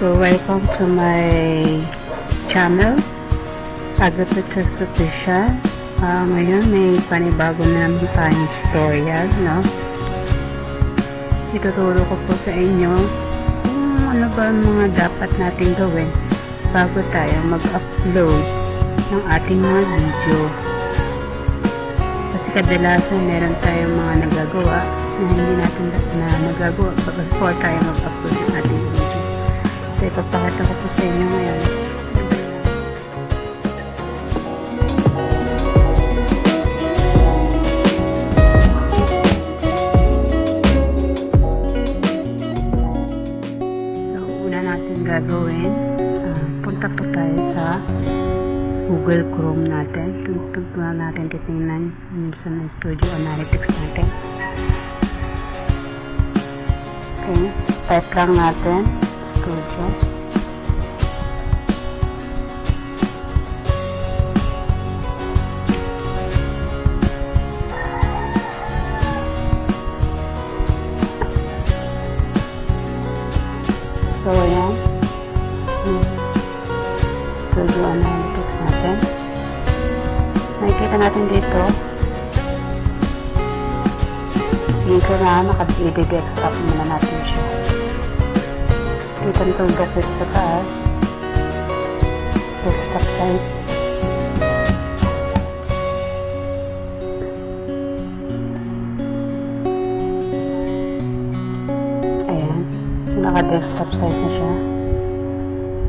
So welcome to my channel, Dapat Official. Ngayon may panibago na naman tayong tutorial, no? Ituturo ko po sa inyo kung ano ba ang mga dapat natin gawin bago tayo mag-upload ng ating mga video. Kasi kadalasan meron tayong mga nagagawa na hindi natin nagagawa before tayo mag-upload ng ating video. So ipapakita ko po sa inyo ngayon. So una natin gagawin, punta po tayo sa Google Chrome natin. Tugtugan natin titingnan sa Studio Analytics natin. Okay, type lang natin Studio. So ayan, Studio Analytics natin. Nakikita natin dito na naka-desktop muna natin siya. Dito nito docket sa taas, desktop site. Ayan, naka-desktop site na siya.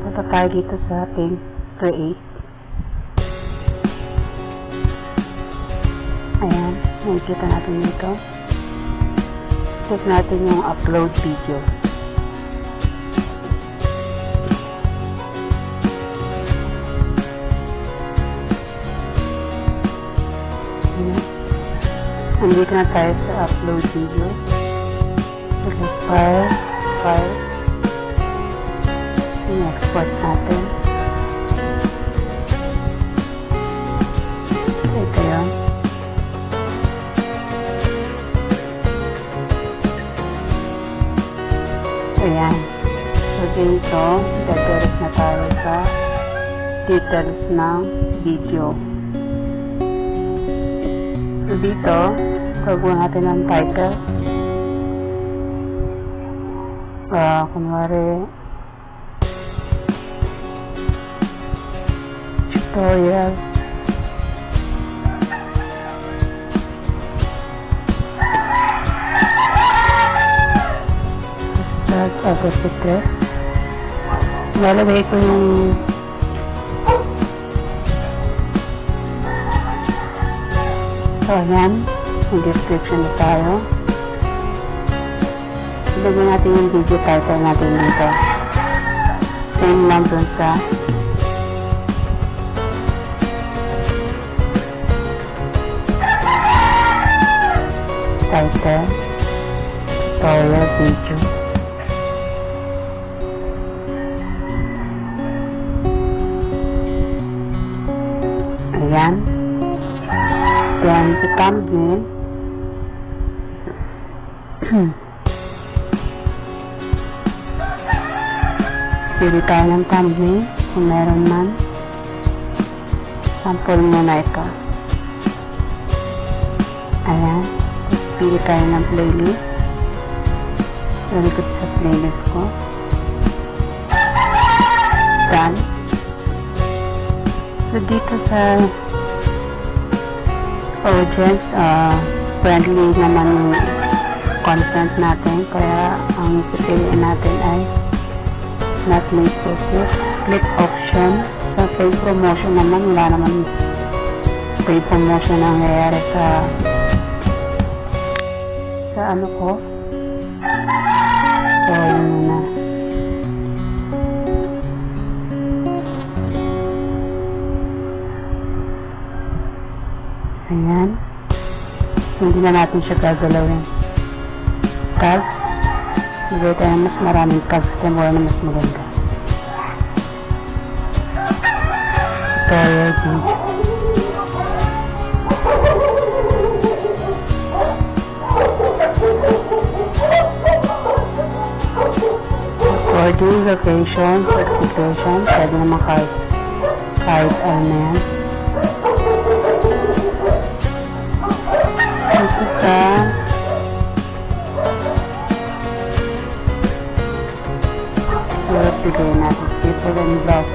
Punta tayo dito sa ating create. Ayan, nakikita natin dito. Check natin yung upload video. Nandito na tayo sa upload video. Select file, i-export natin. Ito yun. Ayan. So dito, direct na tayo sa details ng video. So dito, gagawin natin ang title. Kunwari, tutorial. Start August 3. Lalagay ko yung so ayan, yung description na tayo. Ilagay natin yung video title natin dito. Same lang dun sa title, tutorial video. Ayan. Then, sa thumbnail, pili tayo ng thumbnail kung meron man. Sample muna ito. Ayan. Pili tayo ng playlist. Lagi ko sa playlist ko. Done. So dito sa audience, friendly naman yung content natin, kaya ang pipiliin natin ay not late focus. Click option. Sa paid promotion naman, wala naman paid promotion na nangyayari sa ano ko. So yun muna. Ayan. Hindi na natin siya gagalawin. Tag. Bigay tayo mas maraming tags kaya na mas maganda. Tutorial video. recording, location, certification, pwede naman kahit ano na yan. Dito sa bigay natin people and blog.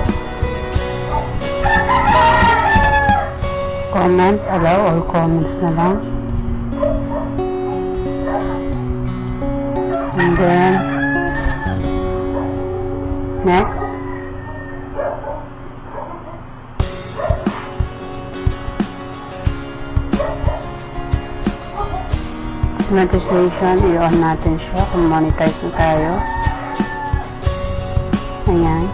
Comment, allow all comments na lang. And then next. Monetization, i-on natin siya kung monetize na tayo. Ayan.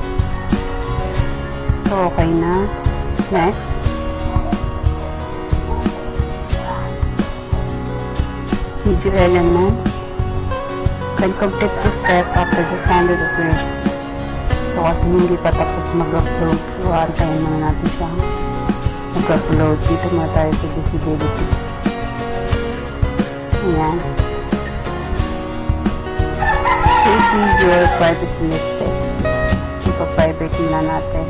So, okay na. Next. Video element. Can complete the step after the standard operation. So, kasi hindi pa tapos mag-upload. So, antayin muna natin siya mag-upload. Dito na tayo sa visibility. Ayan. Save video privacy listed. Ipa-private na natin.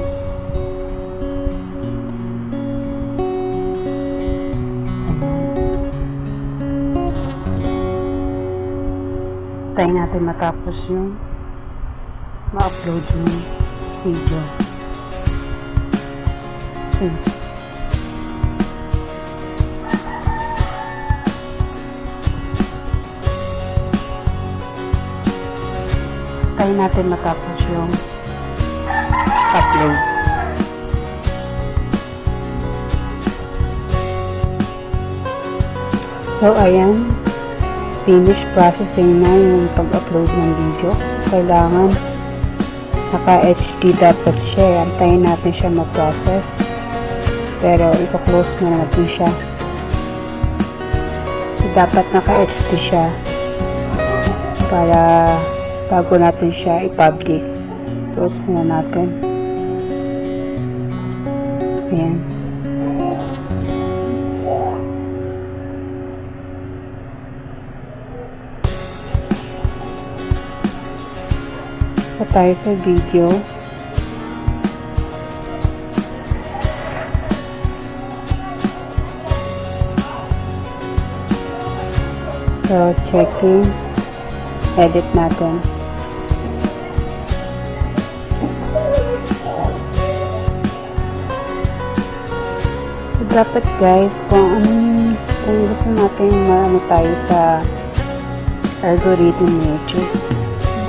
Tayo natin matapos yung ma-upload yung video. Tayo natin matapos yung upload. So, ayan. Finish processing na yung pag-upload ng video. Kailangan naka-HD dapat siya. Antayin natin siya ma-process. Pero, ito-close na natin siya. So, dapat naka-HD siya para bago natin siya i-public. Close na natin. Ayan. So, tayo sa video. So, checking. Edit natin. So, dapat guys, kung gusto natin maano tayo sa algorithm YouTube,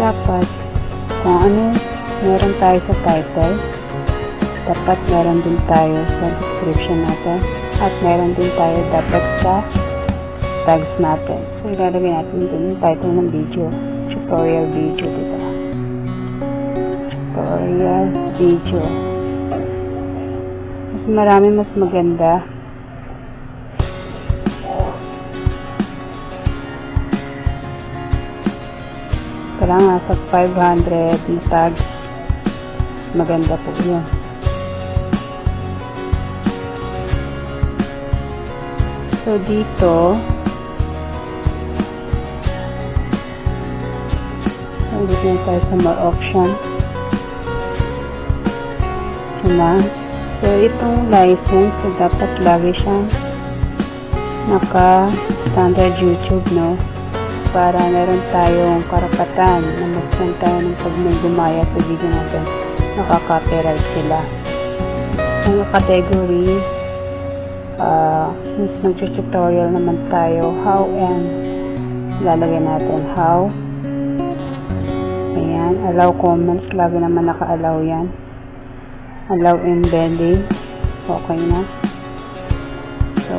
dapat kung ano meron tayo sa title, dapat meron din tayo sa description natin, at meron din tayo dapat sa tags natin. So, ilalagay natin din yung title ng video. Tutorial video dito. Tutorial video. Mas marami, mas maganda. Kailangan nasa 500 na tags. Maganda po yun. So, dito dito na tayo sa more option. So, itong license, so dapat lagi siyang naka-standard YouTube, no? Para meron tayong karapatan na magsan tayo ng pag may gumaya sa video natin, nakaka-copyright sila. Ang category, since nag-tutorial naman tayo, how and lalagay natin how. Ayan, allow comments, lagi naman naka-allow yan. Allow embedding, okay na. So,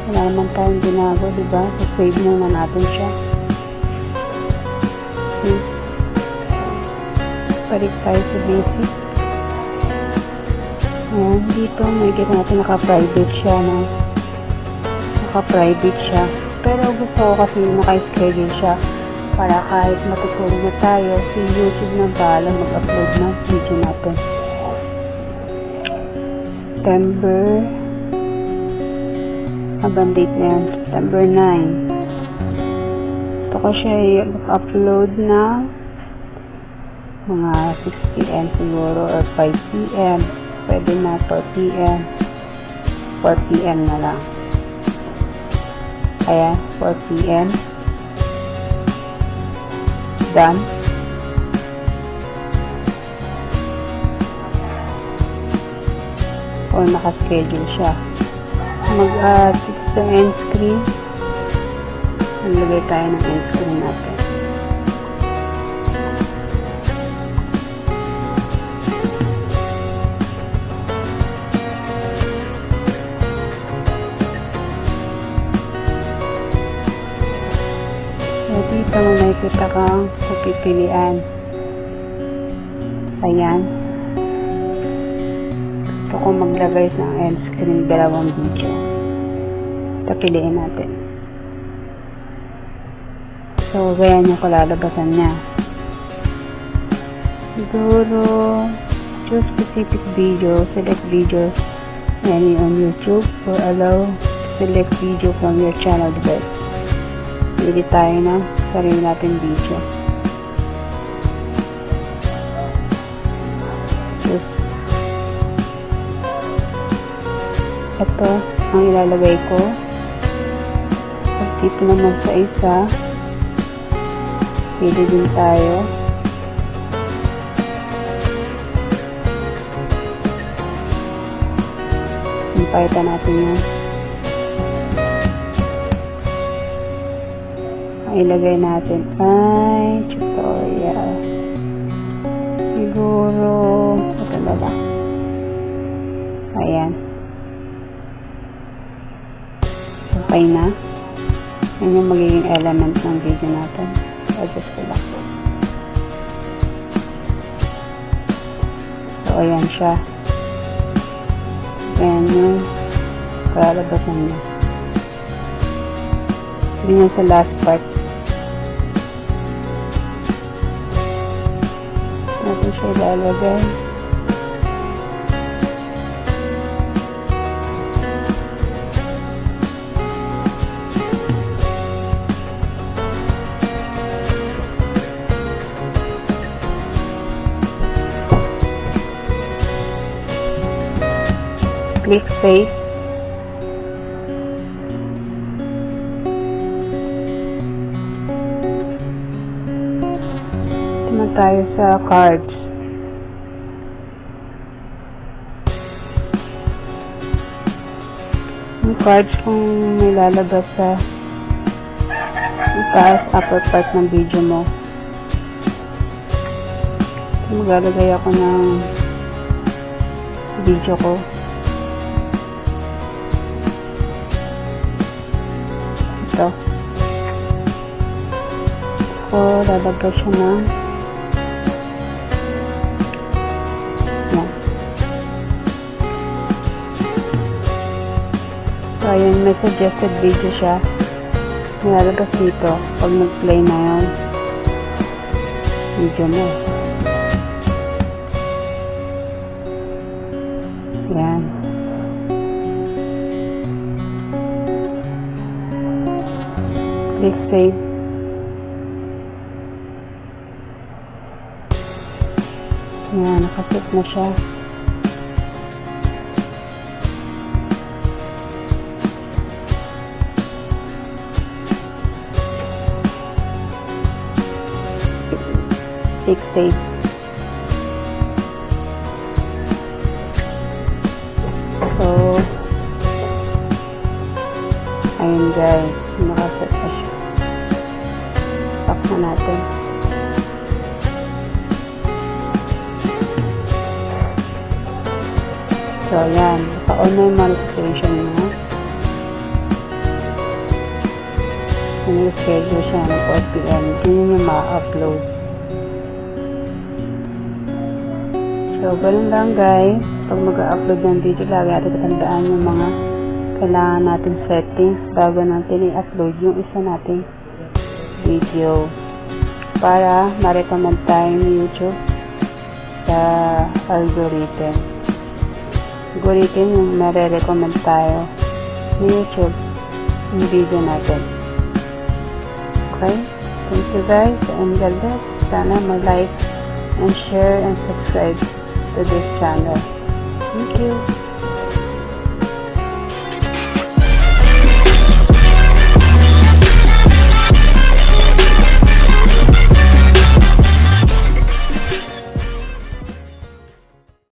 wala naman tayong ginago, diba? So, save muna natin siya. Balik tayo sa basic. Ayan, dito may get natin naka-private siya, no? Naka-private siya. Pero gusto ko kasi naka-schedule siya. para kahit matutulog na tayo, si YouTube na bahala mag-upload ng video natin. September, abang date na yan, September 9. Gusto ko siya i-upload na mga 6 PM siguro or 5 PM. Pwede na 4 PM. 4 PM na lang. Ayan, 4 PM. Done. O naka-schedule siya. Mag-fix sa end screen. Naglagay tayo ng end screen natin. Dito mo nakikita kang pagpipilian. Ayan. Gusto ko maglagay ng end screen, dalawang video. Ito piliin natin. So, ganyan yung kalalabasan niya. Siguro, choose specific video, select videos any on YouTube or allow select video from your channel device. Pili tayo na sarili natin video. Ito ang ilalagay ko. Dito naman sa isa, pili din tayo. Impayta natin yan. Ilagay natin ay tutorial. Siguro ito na lang. Ayan. Okay na. Yan yung magiging element ng video natin. Adjust ko lang. So, ayan siya. Ayan yung kalalabasan niya. Yun yung sa last part. Natin siya ilalagay. Click save. Naman tayo sa cards. Yung cards kung may lalabas sa taas upper part ng video mo. Maglalagay ako ng video ko. Ito. So, lalagay siya ng yan. So, ayun, may suggested video siya. Nilalabas dito pag nag-play na yung video mo. Yan. Click save. Yan, nakaset na siya. Click save. So, ayun guys, nakaset na siya. Stop na natin. So, yan. Naka-on na yung monetization niya. Nag-schedule siya ng 4 PM. Yun yung ma-upload. So, ganun lang guys. Pag mag-upload ng video, lagi natin tatandaan yung mga kailangan natin settings bago natin i-upload yung isa nating video. para ma-recommend tayo ni YouTube sa algorithm. Algorithm yung nare-recommend tayo ni YouTube yung video natin. Okay? Thank you guys and God bless. Sana mag-like and share and subscribe to this channel. Thank you.